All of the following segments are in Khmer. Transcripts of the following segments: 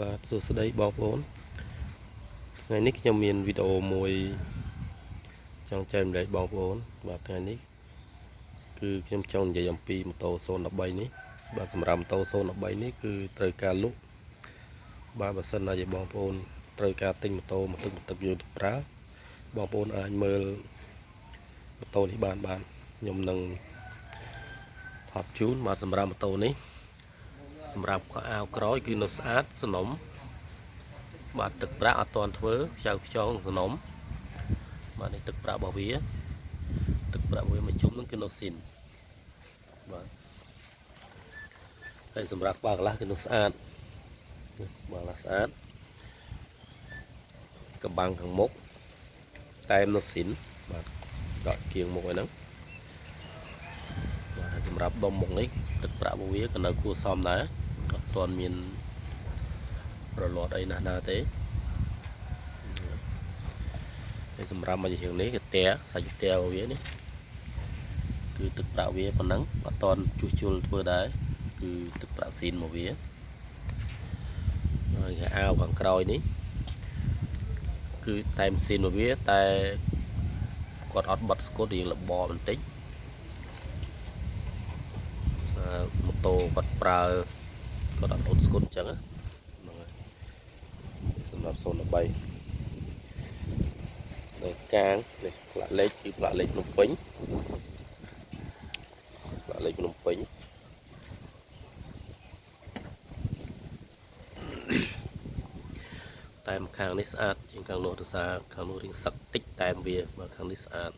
បាទសួស្តីបងប្អូនថ្ងៃនេះខ្ញុំមានវីដេអូមួយចង់ចែករំលែកបងប្អូនបាទថ្ងៃនេះគឺខ្ញុំចង់និយាយអំពីម៉ូតូ013នេះបាទសម្រាប់ម៉ូតូ013នេះគឺត្រូវការលក់បាទបើសិនណាជាបងប្អូនត្រូវការទិញម៉ូតូមកទឹកយកទៅប្រើបងប្អូនអាចមើលម៉ូតូនេះបានខ្ញុំនឹងថតជូនបាទសម្រាប់ម៉ូតូនេះសម្រាប់ខោអាវក្រោយគឺនៅស្អាតសនំបាទទឹកប្រាក់អត់ទាន់ធ្វើខ្ចៅខ្ចងសនំបាទនេះទឹកប្រាក់របស់វាទឹកប្រាក់វាមួយជុំនឹងគឺនៅស៊ីនបាទហើយសម្រាប់ក្បាលកន្លះគឺនៅស្អាតបាទស្អាតកបាំងខាងមុខតែមនៅស៊ីនបាទដកជាងមុខឲ្យហ្នឹងបាទសម្រាប់ដុំមុខនេះទឹកប្រាក់របស់វាក៏នៅគួរសមដែរអត់ទាន់មានរលាត់អីណាទេហើយសម្រាប់មកជាងនេះគឺតែសាច់តែរបស់វានេះគឺទឹកប្រាក់វាប៉ុណ្ណឹងអត់ទាន់ជួសជុលធ្វើដែរគឺទឹកប្រាក់ស៊ីនមកវាហើយអាវខាងក្រោយនេះគឺតែម៉ាស៊ីនមកវាតែគាត់អត់បិទស្កុតរៀងលបបន្តិចម៉ូតូគាត់ប្រើគាត់អត់អ៊ុតស្កុតអញ្ចឹងហ្នឹងហើយសម្រាប់013នៅកាងនេះផ្លាកលេខគឺផ្លាកលេខភ្នំពេញផ្លាកលេខភ្នំពេញតែម្ខាងនេះស្អាតជាងខាងនោះទៅសារខាងនោះរៀងសឹកតិចតែវាបើខាងនេះស្អាត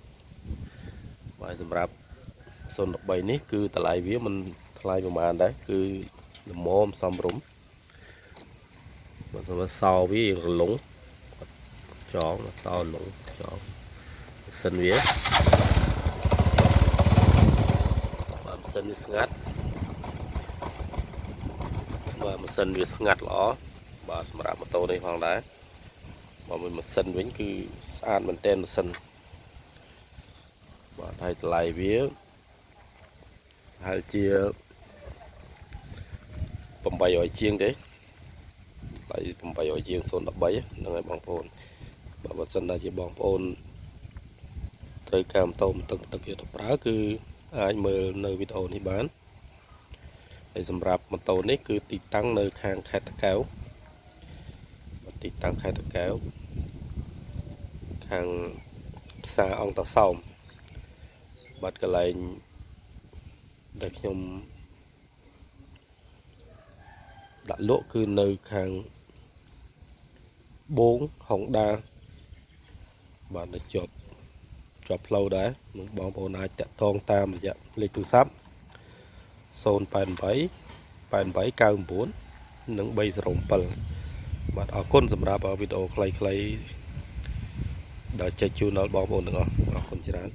ហើយសម្រាប់013នេះគឺតម្លៃវាមិនថ្លៃប្រហែលដែរគឺល្មមសមរម្យបើសម្រាប់សោវារលុងចងសោលុងចងសិនវាបាទម៉ាស៊ីនវាស្ងាត់បាទម៉ាស៊ីនវាស្ងាត់ល្អបាទសម្រាប់ម៉ូតូនេះផងដែរបើមួយម៉ាស៊ីនវិញគឺស្អាតមែនទែនម៉ាស៊ីនបាទហើយតម្លៃវាហើយជា800ជាងទេថ្លៃ800ជាង013ហ្នឹងហើយបងប្អូនបើសិនណាជាបងប្អូនត្រូវការម៉ូតូទឹកយកទៅប្រើគឺអាចមើលនៅវីដេអូនេះបានហើយសម្រាប់ម៉ូតូនេះគឺទីតាំងនៅខាងខេត្តតាកែវទីតាំងខេត្តតាកែវខាងផ្សារអង្គតាសោមបាទកន្លែងដែលខ្ញុំដាក់លក់គឺនៅខាងបងហុងដាបាទនៅជាប់ផ្លូវដែរនឹងបងប្អូនអាចតាក់ទងតាមរយៈលេខទូរស័ព្ទ088 8899និង307បាទអរគុណសម្រាប់វីដេអូខ្លីៗដែលចែកជូនដល់បងប្អូនទាំងអស់អរគុណច្រើន